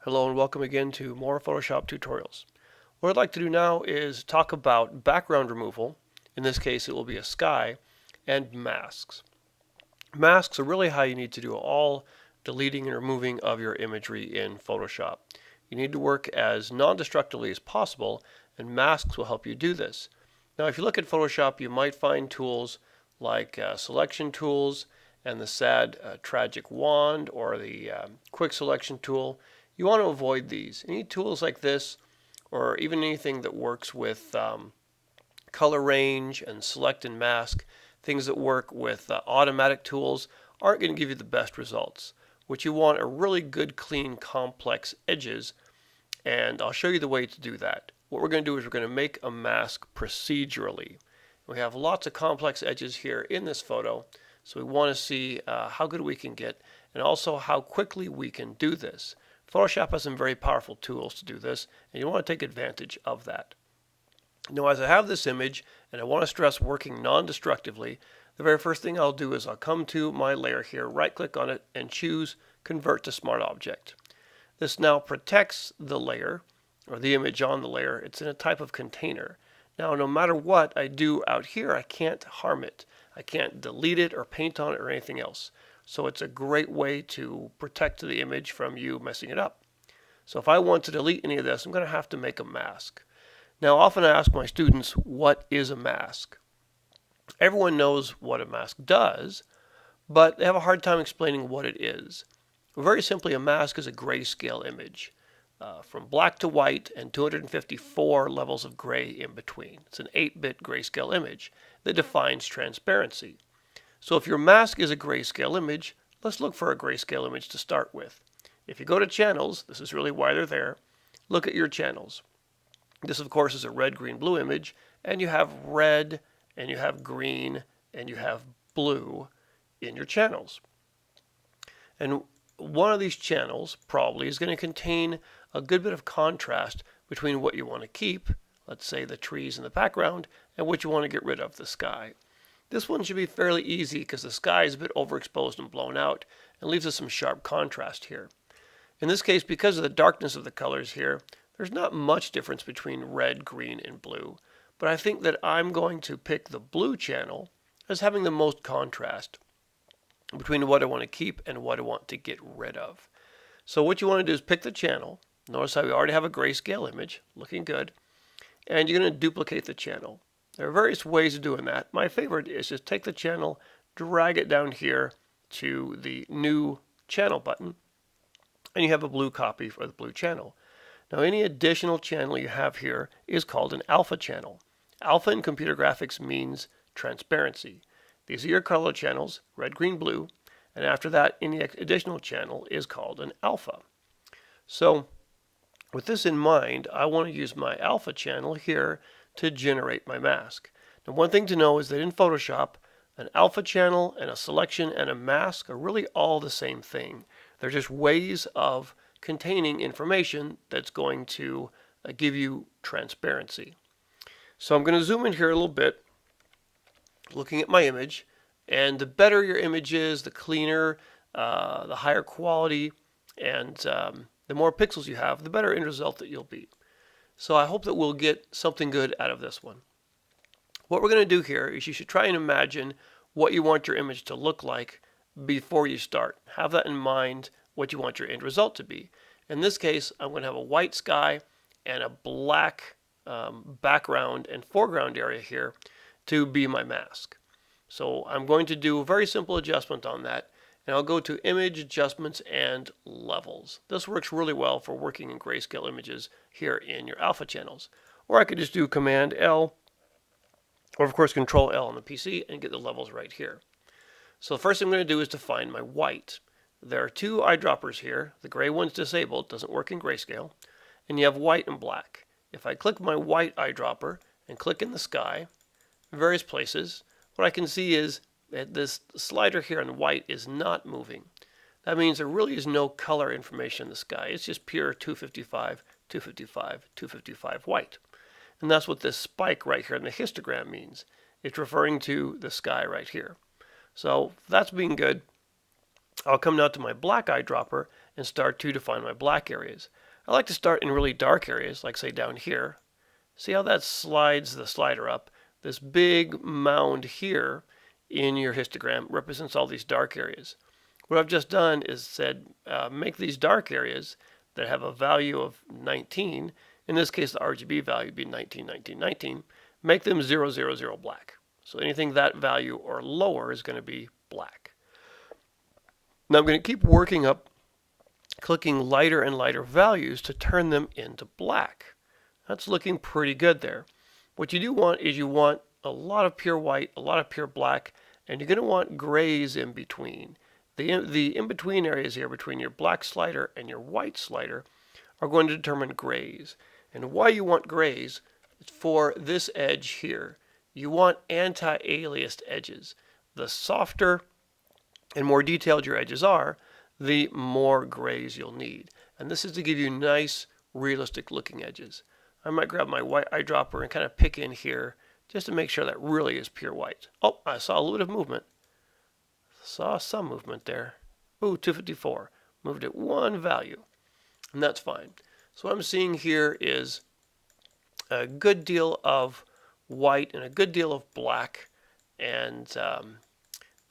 Hello and welcome again to more Photoshop tutorials. What I'd like to do now is talk about background removal. In this case it will be a sky, and masks. Masks are really how you need to do all deleting and removing of your imagery in Photoshop. You need to work as non-destructively as possible, and masks will help you do this. Now if you look at Photoshop, you might find tools like selection tools and the sad tragic wand, or the quick selection tool. You want to avoid these. Any tools like this, or even anything that works with color range and select and mask, things that work with automatic tools, aren't going to give you the best results. What you want are really good, clean, complex edges, and I'll show you the way to do that. What we're going to do is we're going to make a mask procedurally. We have lots of complex edges here in this photo, so we want to see how good we can get, and also how quickly we can do this. Photoshop has some very powerful tools to do this, and you want to take advantage of that. Now, as I have this image, and I want to stress working non-destructively, the very first thing I'll do is I'll come to my layer here, right-click on it, and choose Convert to Smart Object. This now protects the layer, or the image on the layer. It's in a type of container. Now, no matter what I do out here, I can't harm it. I can't delete it or paint on it or anything else. So it's a great way to protect the image from you messing it up. So if I want to delete any of this, I'm going to have to make a mask. Now, often I ask my students, what is a mask? Everyone knows what a mask does, but they have a hard time explaining what it is. Very simply, a mask is a grayscale image. From black to white and 254 levels of gray in between. It's an 8-bit grayscale image that defines transparency. So if your mask is a grayscale image, let's look for a grayscale image to start with. If you go to channels, this is really why they're there, look at your channels. This of course is a red, green, blue image, and you have red, and you have green, and you have blue in your channels. And one of these channels probably is going to contain a good bit of contrast between what you want to keep, let's say the trees in the background, and what you want to get rid of, the sky. This one should be fairly easy because the sky is a bit overexposed and blown out and leaves us some sharp contrast here. In this case, because of the darkness of the colors here, there's not much difference between red, green, and blue, but I think that I'm going to pick the blue channel as having the most contrast between what I want to keep and what I want to get rid of. So what you want to do is pick the channel. Notice how we already have a grayscale image, looking good, and you're going to duplicate the channel. There are various ways of doing that. My favorite is just take the channel, drag it down here to the new channel button, and you have a blue copy for the blue channel. Now any additional channel you have here is called an alpha channel. Alpha in computer graphics means transparency. These are your color channels, red, green, blue, and after that any additional channel is called an alpha. So with this in mind, I want to use my alpha channel here to generate my mask. Now one thing to know is that in Photoshop, an alpha channel and a selection and a mask are really all the same thing. They're just ways of containing information that's going to give you transparency. So I'm going to zoom in here a little bit, looking at my image, and the better your image is, the cleaner, the higher quality, and the more pixels you have, the better end result that you'll be. So I hope that we'll get something good out of this one. What we're going to do here is you should try and imagine what you want your image to look like before you start. Have that in mind, what you want your end result to be. In this case, I'm going to have a white sky and a black background and foreground area here to be my mask. So I'm going to do a very simple adjustment on that, and I'll go to Image, Adjustments, and Levels. This works really well for working in grayscale images here in your alpha channels. Or I could just do Command L, or of course Control L on the PC and get the levels right here. So the first thing I'm going to do is define my white. There are two eyedroppers here. The gray one's disabled, doesn't work in grayscale, and you have white and black. If I click my white eyedropper and click in the sky, various places, what I can see is that this slider here on white is not moving. That means there really is no color information in the sky. It's just pure 255, 255, 255 white. And that's what this spike right here in the histogram means. It's referring to the sky right here. So that's being good. I'll come now to my black eyedropper and start to define my black areas. I like to start in really dark areas, like say down here. See how that slides the slider up? This big mound here in your histogram represents all these dark areas. What I've just done is said make these dark areas that have a value of 19, in this case the RGB value would be 19, 19, 19, make them 0, 0, 0 black. So anything that value or lower is going to be black. Now I'm going to keep working up, clicking lighter and lighter values to turn them into black. That's looking pretty good there. What you do want is you want a lot of pure white, a lot of pure black, and you're going to want grays in between. The in-between areas here between your black slider and your white slider are going to determine grays. And why you want grays is for this edge here. You want anti-aliased edges. The softer and more detailed your edges are, the more grays you'll need. And this is to give you nice, realistic looking edges. I might grab my white eyedropper and kind of pick in here just to make sure that really is pure white. Oh, I saw a little bit of movement. Saw some movement there. Ooh, 254. Moved it one value. And that's fine. So what I'm seeing here is a good deal of white and a good deal of black, and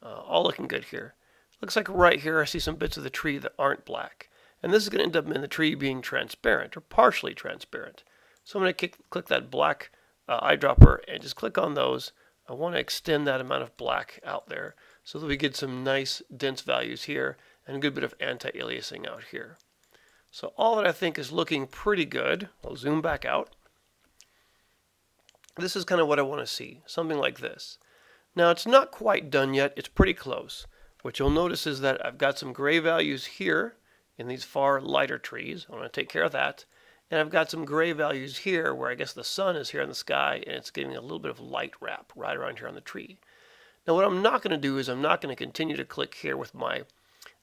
all looking good here. Looks like right here I see some bits of the tree that aren't black. And this is going to end up in the tree being transparent or partially transparent. So I'm going to click that black eyedropper and just click on those. I want to extend that amount of black out there so that we get some nice dense values here and a good bit of anti-aliasing out here. So all that I think is looking pretty good. I'll zoom back out. This is kind of what I want to see, something like this. Now it's not quite done yet, it's pretty close. What you'll notice is that I've got some gray values here in these far lighter trees. I want to take care of that. And I've got some gray values here where I guess the sun is here in the sky and it's giving a little bit of light wrap right around here on the tree. Now what I'm not going to do is I'm not going to continue to click here with my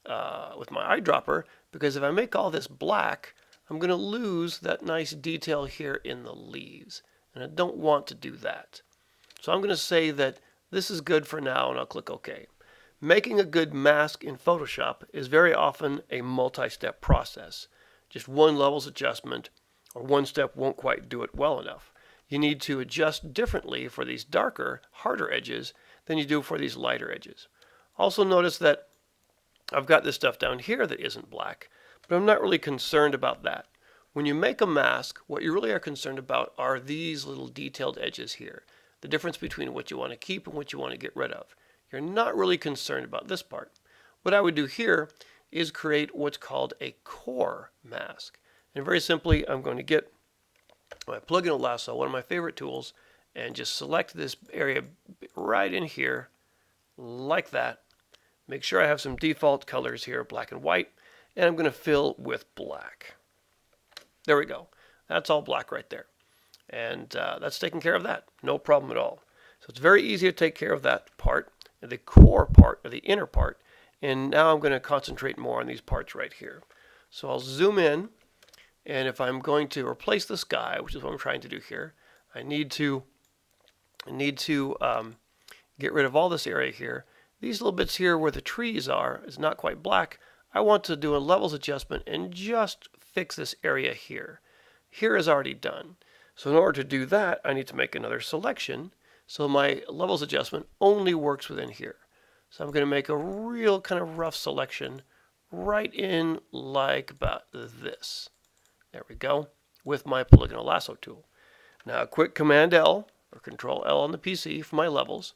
eyedropper, because if I make all this black, I'm going to lose that nice detail here in the leaves. And I don't want to do that. So I'm going to say that this is good for now and I'll click OK. Making a good mask in Photoshop is very often a multi-step process. Just one levels adjustment or one step won't quite do it well enough. You need to adjust differently for these darker, harder edges than you do for these lighter edges. Also notice that I've got this stuff down here that isn't black, but I'm not really concerned about that. When you make a mask, what you really are concerned about are these little detailed edges here. The difference between what you want to keep and what you want to get rid of. You're not really concerned about this part. What I would do here is create what's called a core mask. And very simply, I'm going to get my plug-in lasso, one of my favorite tools, and just select this area right in here, like that. Make sure I have some default colors here, black and white, and I'm going to fill with black. There we go. That's all black right there. And that's taking care of that. No problem at all. So it's very easy to take care of that part, the core part, or the inner part. And now I'm going to concentrate more on these parts right here. So I'll zoom in, and if I'm going to replace the sky, which is what I'm trying to do here, I need to get rid of all this area here. These little bits here where the trees are is not quite black. I want to do a levels adjustment and just fix this area here. Here is already done. So in order to do that, I need to make another selection. So my levels adjustment only works within here. So I'm going to make a real kind of rough selection right in like about this. There we go, with my polygonal lasso tool. Now a quick Command L or Control L on the PC for my levels.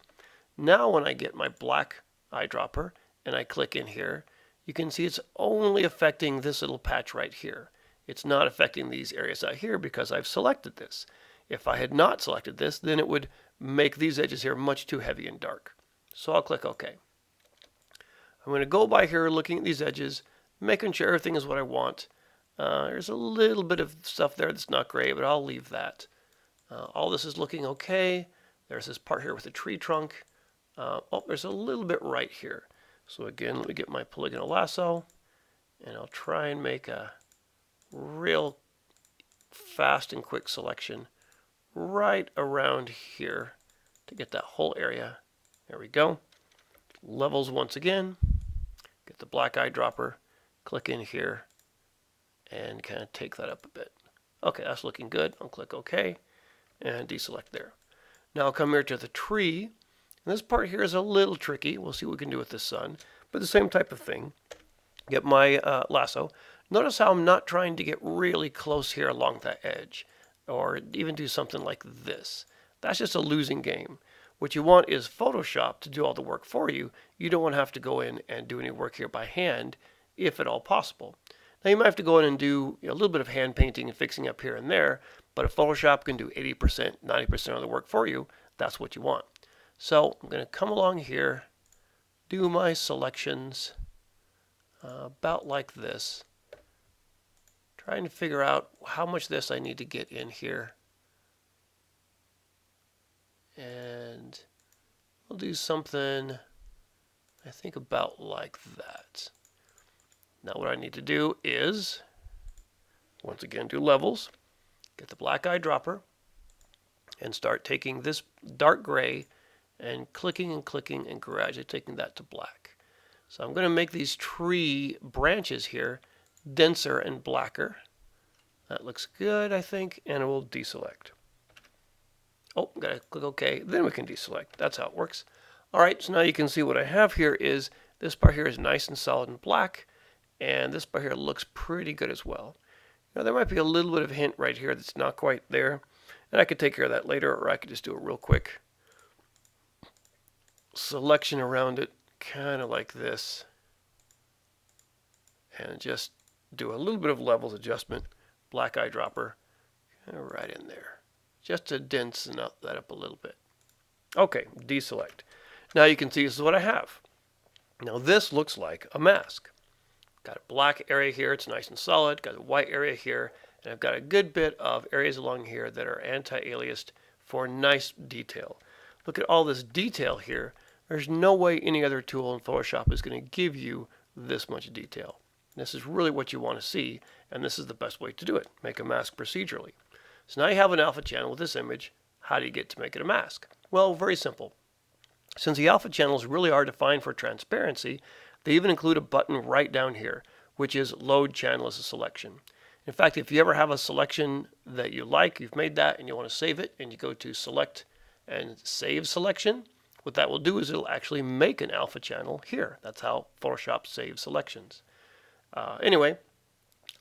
Now when I get my black eyedropper and I click in here, you can see it's only affecting this little patch right here. It's not affecting these areas out here because I've selected this. If I had not selected this, then it would make these edges here much too heavy and dark. So I'll click OK. I'm going to go by here looking at these edges, making sure everything is what I want. There's a little bit of stuff there that's not gray, but I'll leave that. All this is looking okay. There's this part here with the tree trunk. Oh, there's a little bit right here. So again, let me get my polygonal lasso, and I'll try and make a real fast and quick selection right around here to get that whole area. There we go. Levels once again. Get the black eyedropper, click in here, and kind of take that up a bit. Okay, that's looking good. I'll click OK and deselect there. Now I'll come here to the tree. And this part here is a little tricky. We'll see what we can do with the sun. But the same type of thing. Get my lasso. Notice how I'm not trying to get really close here along that edge, or even do something like this. That's just a losing game. What you want is Photoshop to do all the work for you. You don't want to have to go in and do any work here by hand, if at all possible. Now you might have to go in and do a little bit of hand painting and fixing up here and there, but if Photoshop can do 80%, 90% of the work for you, that's what you want. So I'm going to come along here, do my selections about like this, trying to figure out how much of this I need to get in here. And we'll do something, I think, about like that. Now what I need to do is, once again, do levels, get the black eyedropper, and start taking this dark gray and clicking and clicking and gradually taking that to black. So I'm going to make these tree branches here denser and blacker. That looks good, I think, and we'll deselect. Oh, got to click OK, then we can deselect. That's how it works. All right, so now you can see what I have here is this part here is nice and solid and black, and this part here looks pretty good as well. Now there might be a little bit of a hint right here that's not quite there, and I could take care of that later, or I could just do a real quick selection around it, kind of like this, and just do a little bit of levels adjustment, black eyedropper, right in there, just to densen that up a little bit. Okay, deselect. Now you can see this is what I have. Now this looks like a mask. Got a black area here, it's nice and solid, got a white area here, and I've got a good bit of areas along here that are anti-aliased for nice detail. Look at all this detail here. There's no way any other tool in Photoshop is going to give you this much detail. This is really what you want to see, and this is the best way to do it. Make a mask procedurally. So now you have an alpha channel with this image. How do you get to make it a mask? Well, very simple. Since the alpha channels really are defined for transparency, they even include a button right down here, which is Load Channel as a Selection. In fact, if you ever have a selection that you like, you've made that and you want to save it, and you go to Select and Save Selection, what that will do is it'll actually make an alpha channel here. That's how Photoshop saves selections. Anyway,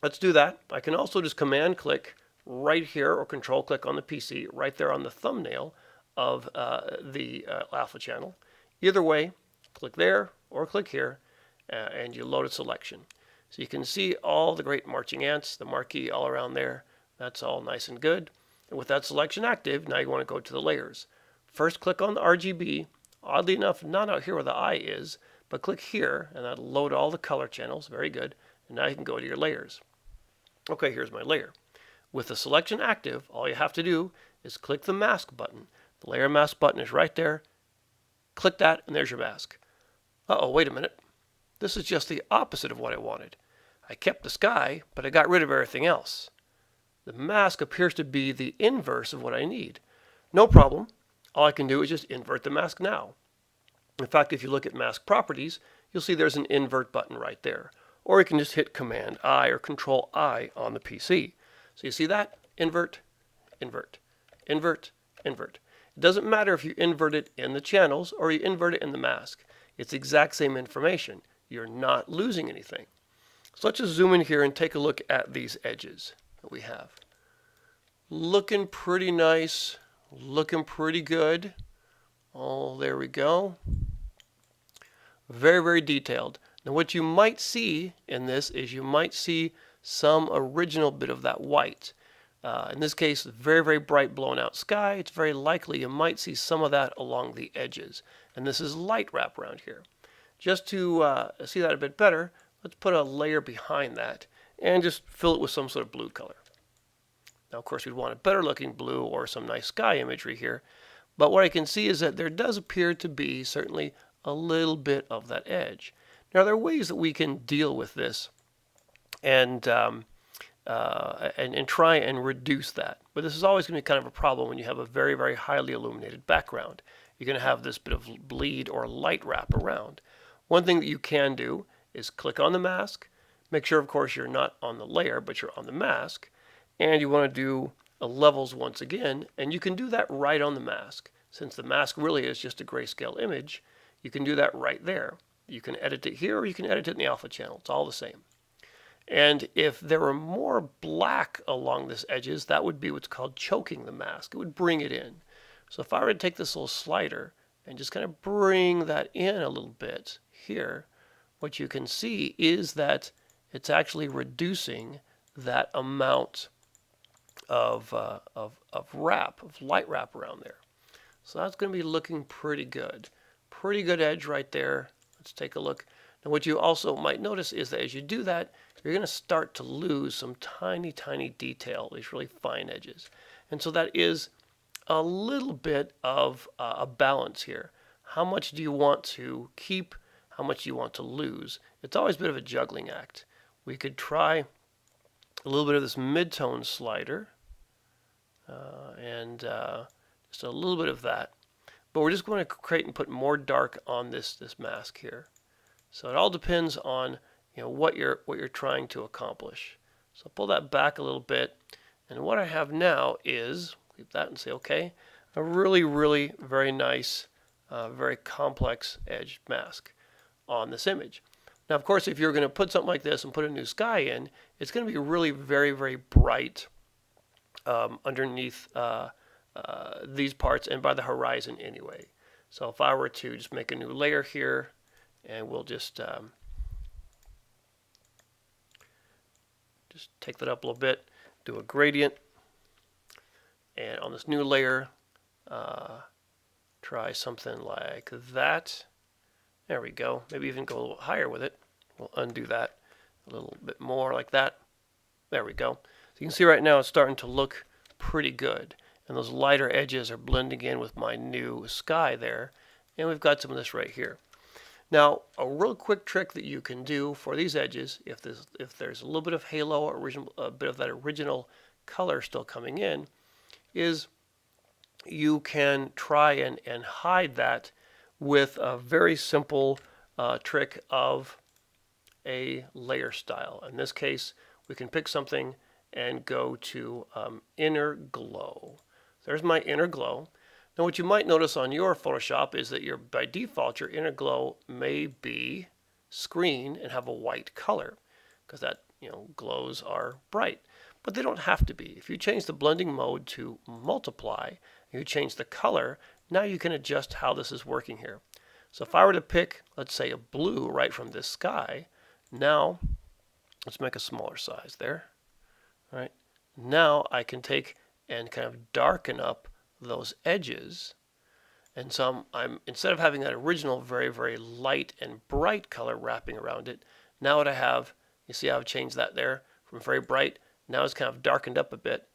let's do that. I can also just command click right here or control click on the PC right there on the thumbnail of the alpha channel. Either way, click there or click here and you load a selection. So you can see all the great marching ants, the marquee all around there. That's all nice and good. And with that selection active, now you want to go to the layers. First click on the RGB. Oddly enough, not out here where the eye is, but click here and that'll load all the color channels. Very good. And now you can go to your layers. Okay, here's my layer. With the selection active, all you have to do is click the mask button. The layer mask button is right there. Click that and there's your mask. Uh-oh, wait a minute. This is just the opposite of what I wanted. I kept the sky, but I got rid of everything else. The mask appears to be the inverse of what I need. No problem. All I can do is just invert the mask now. In fact, if you look at mask properties, you'll see there's an invert button right there. Or you can just hit Command I or Control I on the PC. So you see that? Invert, invert, invert, invert. It doesn't matter if you invert it in the channels or you invert it in the mask. It's the exact same information. You're not losing anything. So let's just zoom in here and take a look at these edges that we have. Looking pretty nice, looking pretty good. Oh, there we go. Very, very detailed. Now what you might see in this is you might see some original bit of that white. In this case, very, very bright blown out sky. It's very likely you might see some of that along the edges. And this is light wrap around here. Just to see that a bit better, let's put a layer behind that and just fill it with some sort of blue color. Now, of course, we'd want a better looking blue or some nice sky imagery here. But what I can see is that there does appear to be certainly a little bit of that edge. Now, there are ways that we can deal with this and try and reduce that. But this is always going to be kind of a problem when you have a very, very highly illuminated background. You're going to have this bit of bleed or light wrap around. One thing that you can do is click on the mask, Make sure, of course, you're not on the layer, but you're on the mask. And you want to do levels once again, and you can do that right on the mask. Since the mask really is just a grayscale image, you can do that right there. You can edit it here, or you can edit it in the alpha channel. It's all the same. And if there were more black along this edges, that would be what's called choking the mask. It would bring it in. So if I were to take this little slider and just kind of bring that in a little bit here, what you can see is that it's actually reducing that amount of light wrap around there. So that's going to be looking pretty good. Pretty good edge right there. Let's take a look. Now what you also might notice is that as you do that, you're going to start to lose some tiny, tiny detail, these really fine edges. And so that is a little bit of a balance here. How much do you want to keep? How much do you want to lose? It's always a bit of a juggling act. We could try a little bit of this mid-tone slider and just a little bit of that. But we're just going to create and put more dark on this mask here. So it all depends on what you're trying to accomplish. So pull that back a little bit, and what I have now is leave that and say okay, a really, really very nice, very complex edged mask on this image. Now, of course, if you're going to put something like this and put a new sky in, it's going to be really very, very bright underneath these parts and by the horizon anyway. So if I were to just make a new layer here, and we'll just take that up a little bit, do a gradient, and on this new layer, try something like that. There we go. Maybe even go a little higher with it. We'll undo that a little bit more like that. There we go. So you can see right now it's starting to look pretty good. And those lighter edges are blending in with my new sky there. And we've got some of this right here. Now, a real quick trick that you can do for these edges, if there's a little bit of halo or a bit of that original color still coming in, is you can try and hide that with a very simple trick of a layer style. In this case, we can pick something and go to inner glow. There's my inner glow. Now what you might notice on your Photoshop is that by default your inner glow may be screen and have a white color because that glows are bright, but they don't have to be. If you change the blending mode to multiply, you change the color, now you can adjust how this is working here. So if I were to pick, let's say, a blue right from this sky, now let's make a smaller size there. All right. Now I can take and kind of darken up those edges, and so instead of having that original very, very light and bright color wrapping around it, now what I have, you see how I've changed that there from very bright, now it's kind of darkened up a bit.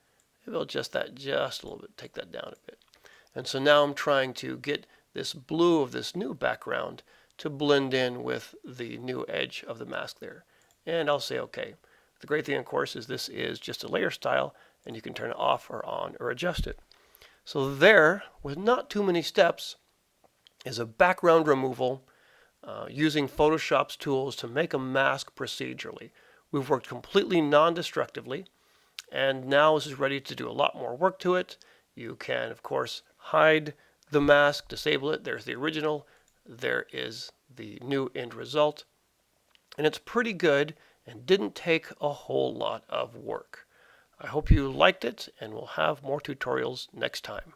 Maybe I'll adjust that just a little bit, take that down a bit. And so now I'm trying to get this blue of this new background to blend in with the new edge of the mask there. And I'll say okay. The great thing, of course, is this is just a layer style, and you can turn it off or on or adjust it. So there, with not too many steps, is a background removal using Photoshop's tools to make a mask procedurally. We've worked completely non-destructively, and now this is ready to do a lot more work to it. You can, of course, hide the mask, disable it. There's the original. There is the new end result. And it's pretty good and didn't take a whole lot of work. I hope you liked it, and we'll have more tutorials next time.